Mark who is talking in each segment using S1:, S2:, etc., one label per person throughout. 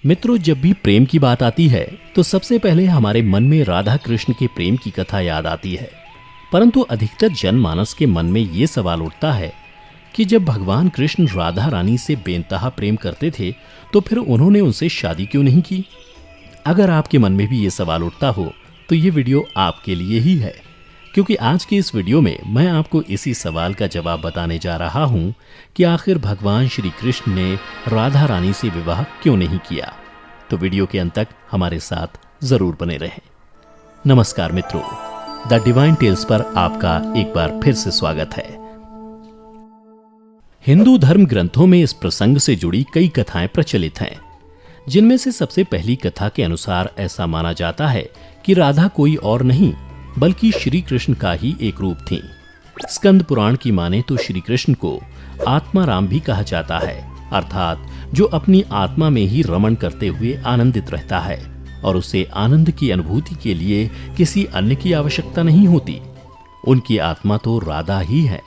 S1: मित्रों, जब भी प्रेम की बात आती है तो सबसे पहले हमारे मन में राधा कृष्ण के प्रेम की कथा याद आती है। परंतु अधिकतर जनमानस के मन में ये सवाल उठता है कि जब भगवान कृष्ण राधा रानी से बेइंतहा प्रेम करते थे तो फिर उन्होंने उनसे शादी क्यों नहीं की। अगर आपके मन में भी ये सवाल उठता हो तो ये वीडियो आपके लिए ही है, क्योंकि आज के इस वीडियो में मैं आपको इसी सवाल का जवाब बताने जा रहा हूं कि आखिर भगवान श्री कृष्ण ने राधा रानी से विवाह क्यों नहीं किया। तो वीडियो के अंत तक हमारे साथ जरूर बने रहें। नमस्कार मित्रों, द डिवाइन टेल्स पर आपका एक बार फिर से स्वागत है। हिंदू धर्म ग्रंथों में इस प्रसंग से जुड़ी कई कथाएं प्रचलित हैं, जिनमें से सबसे पहली कथा के अनुसार ऐसा माना जाता है कि राधा कोई और नहीं बल्कि श्री कृष्ण का ही एक रूप थी। स्कंद पुराण की माने तो श्री कृष्ण को आत्मा राम भी कहा जाता है, अर्थात जो अपनी आत्मा में ही रमण करते हुए आनंदित रहता है और उसे आनंद की अनुभूति के लिए किसी अन्य की आवश्यकता नहीं होती। उनकी आत्मा तो राधा ही है,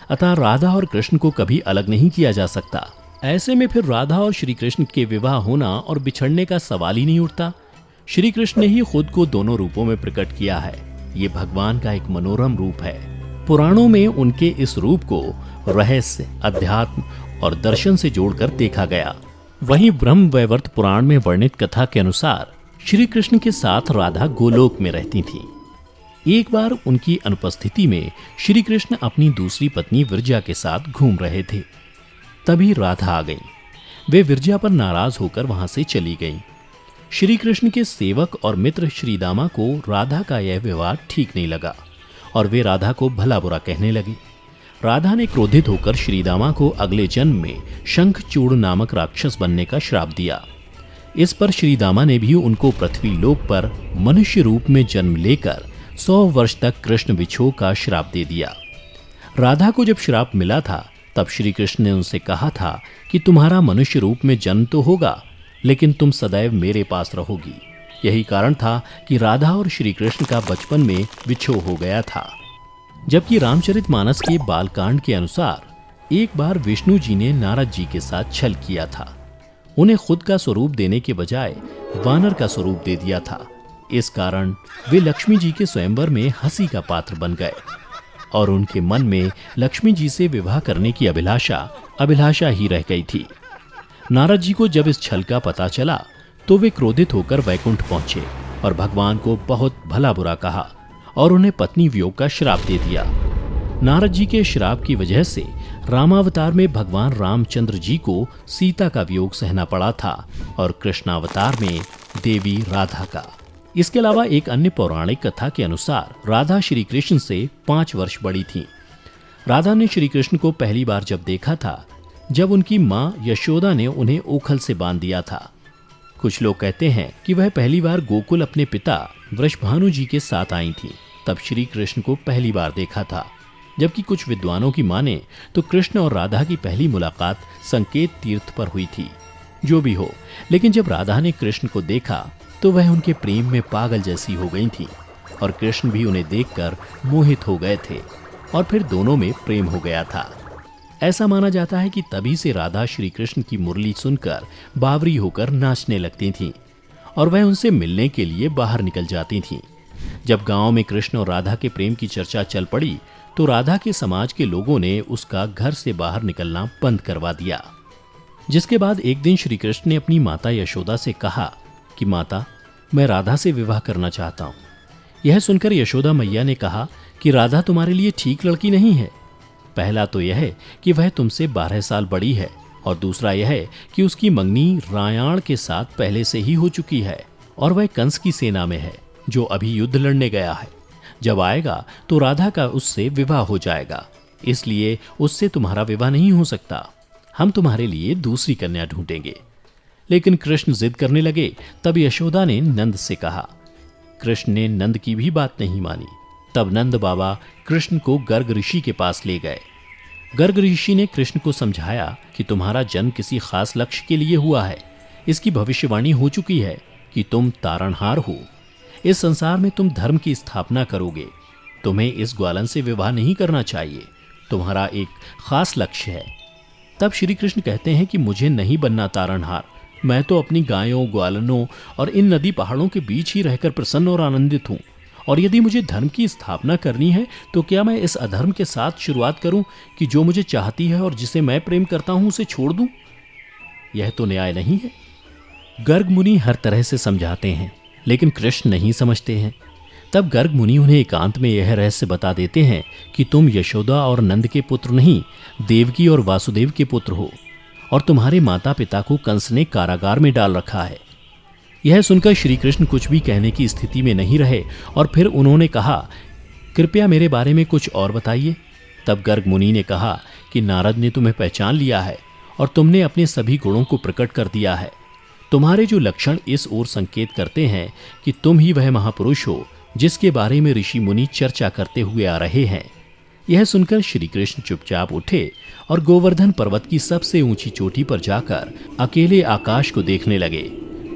S1: अतः राधा और कृष्ण को कभी अलग नहीं किया जा सकता। ऐसे में फिर राधा और श्री कृष्ण के विवाह होना और बिछड़ने का सवाल ही नहीं उठता। श्री कृष्ण ने ही खुद को दोनों रूपों में प्रकट किया है। ये भगवान का एक मनोरम रूप है। पुराणों में उनके इस रूप को रहस्य, अध्यात्म और दर्शन से जोड़कर देखा गया। वहीं ब्रह्म वैवर्त पुराण में वर्णित कथा के अनुसार श्री कृष्ण के साथ राधा गोलोक में रहती थीं। एक बार उनकी अनुपस्थिति में श्री कृष्ण अपनी दूसरी पत्नी विरजा के साथ घूम रहे थे। तभी राधा आ गई। वे विरजा पर नाराज होकर वहां से चली गईं। श्री कृष्ण के सेवक और मित्र श्रीदामा को राधा का यह व्यवहार ठीक नहीं लगा और वे राधा को भला बुरा कहने लगे। राधा ने क्रोधित होकर श्रीदामा को अगले जन्म में शंखचूड़ नामक राक्षस बनने का श्राप दिया। इस पर श्रीदामा ने भी उनको पृथ्वी लोक पर मनुष्य रूप में जन्म लेकर 100 वर्ष तक कृष्ण विछोह का श्राप दे दिया। राधा को जब श्राप मिला था तब श्री कृष्ण ने उनसे कहा था कि तुम्हारा मनुष्य रूप में जन्म तो होगा, लेकिन तुम सदैव मेरे पास रहोगी। यही कारण था कि राधा और श्री कृष्ण का बचपन में विछोह हो गया था। जबकि रामचरितमानस के बालकांड के अनुसार एक बार विष्णु जी ने नारद जी के साथ छल किया था। उन्हें खुद का स्वरूप देने के बजाय वानर का स्वरूप दे दिया था। इस कारण वे लक्ष्मी जी के स्वयंवर में हंसी का पात्र बन गए और उनके मन में लक्ष्मी जी से विवाह करने की अभिलाषा ही रह गई थी। नारद जी को जब इस छल का पता चला तो वे क्रोधित होकर वैकुंठ पहुंचे और भगवान को बहुत भला बुरा कहा और उन्हें पत्नी वियोग का श्राप दे दिया। नारद जी के श्राप की वजह से रामावतार में भगवान रामचंद्र जी को सीता का वियोग सहना पड़ा था और कृष्णावतार में देवी राधा का। इसके अलावा एक अन्य पौराणिक कथा के अनुसार राधा श्री कृष्ण से 5 वर्ष बड़ी थी। राधा ने श्री कृष्ण को पहली बार जब देखा था जब उनकी मां यशोदा ने उन्हें ओखल से बांध दिया था। कुछ लोग कहते हैं कि वह पहली बार गोकुल अपने पिता वृषभानु जी के साथ आई थी, तब श्री कृष्ण को पहली बार देखा था। जबकि कुछ विद्वानों की माने तो कृष्ण और राधा की पहली मुलाकात संकेत तीर्थ पर हुई थी। जो भी हो, लेकिन जब राधा ने कृष्ण को देखा तो वह उनके प्रेम में पागल जैसी हो गई थी और कृष्ण भी उन्हें देखकर मोहित हो गए थे और फिर दोनों में प्रेम हो गया था। ऐसा माना जाता है कि तभी से राधा श्री कृष्ण की मुरली सुनकर बावरी होकर नाचने लगती थीं और वह उनसे मिलने के लिए बाहर निकल जाती थीं। जब गांव में कृष्ण और राधा के प्रेम की चर्चा चल पड़ी तो राधा के समाज के लोगों ने उसका घर से बाहर निकलना बंद करवा दिया। जिसके बाद एक दिन श्री कृष्ण ने अपनी माता यशोदा से कहा कि माता, मैं राधा से विवाह करना चाहता हूँ। यह सुनकर यशोदा मैया ने कहा कि राधा तुम्हारे लिए ठीक लड़की नहीं है। पहला तो यह है कि वह तुमसे 12 साल बड़ी है और दूसरा यह है कि उसकी मंगनी रायाण के साथ पहले से ही हो चुकी है और वह कंस की सेना में है जो अभी युद्ध लड़ने गया है। जब आएगा तो राधा का उससे विवाह हो जाएगा, इसलिए उससे तुम्हारा विवाह नहीं हो सकता। हम तुम्हारे लिए दूसरी कन्या ढूंढेंगे। लेकिन कृष्ण जिद करने लगे। तब यशोदा ने नंद से कहा। कृष्ण ने नंद की भी बात नहीं मानी। तब नंद बाबा कृष्ण को गर्ग ऋषि के पास ले गए। गर्ग ऋषि ने कृष्ण को समझाया कि तुम्हारा जन्म किसी खास लक्ष्य के लिए हुआ है। इसकी भविष्यवाणी हो चुकी है कि तुम तारणहार हो। इस संसार में तुम धर्म की स्थापना करोगे। तुम्हें इस ग्वालन से विवाह नहीं करना चाहिए। तुम्हारा एक खास लक्ष्य है। तब श्री कृष्ण कहते हैं कि मुझे नहीं बनना तारणहार, मैं तो अपनी गायों, ग्वालनों और इन नदी पहाड़ों के बीच ही रहकर प्रसन्न और आनंदित हूँ। और यदि मुझे धर्म की स्थापना करनी है तो क्या मैं इस अधर्म के साथ शुरुआत करूं कि जो मुझे चाहती है और जिसे मैं प्रेम करता हूं उसे छोड़ दूं? यह तो न्याय नहीं है। गर्ग मुनि हर तरह से समझाते हैं, लेकिन कृष्ण नहीं समझते हैं। तब गर्ग मुनि उन्हें एकांत में यह रहस्य बता देते हैं कि तुम यशोदा और नंद के पुत्र नहीं, देवकी और वासुदेव के पुत्र हो, और तुम्हारे माता पिता को कंस ने कारागार में डाल रखा है। यह सुनकर श्री कृष्ण कुछ भी कहने की स्थिति में नहीं रहे और फिर उन्होंने कहा, कृपया मेरे बारे में कुछ और बताइए। तब गर्ग मुनि ने कहा कि नारद ने तुम्हें पहचान लिया है और तुमने अपने सभी गुणों को प्रकट कर दिया है। तुम्हारे जो लक्षण इस ओर संकेत करते हैं कि तुम ही वह महापुरुष हो जिसके बारे में ऋषि मुनि चर्चा करते हुए आ रहे हैं। यह सुनकर श्री कृष्ण चुपचाप उठे और गोवर्धन पर्वत की सबसे ऊंची चोटी पर जाकर अकेले आकाश को देखने लगे।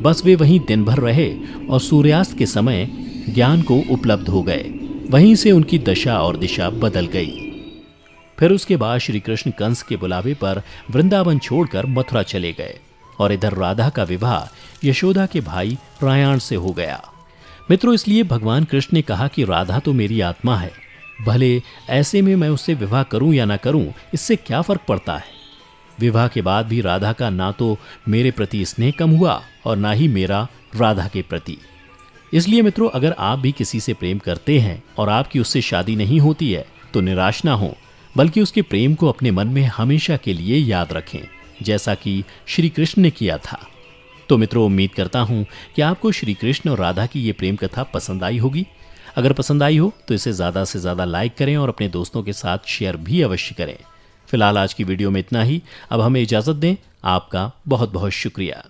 S1: बस वे वहीं दिन भर रहे और सूर्यास्त के समय ज्ञान को उपलब्ध हो गए। वहीं से उनकी दशा और दिशा बदल गई। फिर उसके बाद श्री कृष्ण कंस के बुलावे पर वृंदावन छोड़कर मथुरा चले गए और इधर राधा का विवाह यशोदा के भाई प्रयाण से हो गया। मित्रों, इसलिए भगवान कृष्ण ने कहा कि राधा तो मेरी आत्मा है, भले ऐसे में मैं उससे विवाह करूं या ना करूं, इससे क्या फर्क पड़ता है। विवाह के बाद भी राधा का ना तो मेरे प्रति स्नेह कम हुआ और ना ही मेरा राधा के प्रति। इसलिए मित्रों, अगर आप भी किसी से प्रेम करते हैं और आपकी उससे शादी नहीं होती है तो निराश ना हो, बल्कि उसके प्रेम को अपने मन में हमेशा के लिए याद रखें, जैसा कि श्री कृष्ण ने किया था। तो मित्रों, उम्मीद करता हूं कि आपको श्री कृष्ण और राधा की ये प्रेम कथा पसंद आई होगी। अगर पसंद आई हो तो इसे ज़्यादा से ज़्यादा लाइक करें और अपने दोस्तों के साथ शेयर भी अवश्य करें। फिलहाल आज की वीडियो में इतना ही। अब हमें इजाज़त दें। आपका बहुत बहुत शुक्रिया।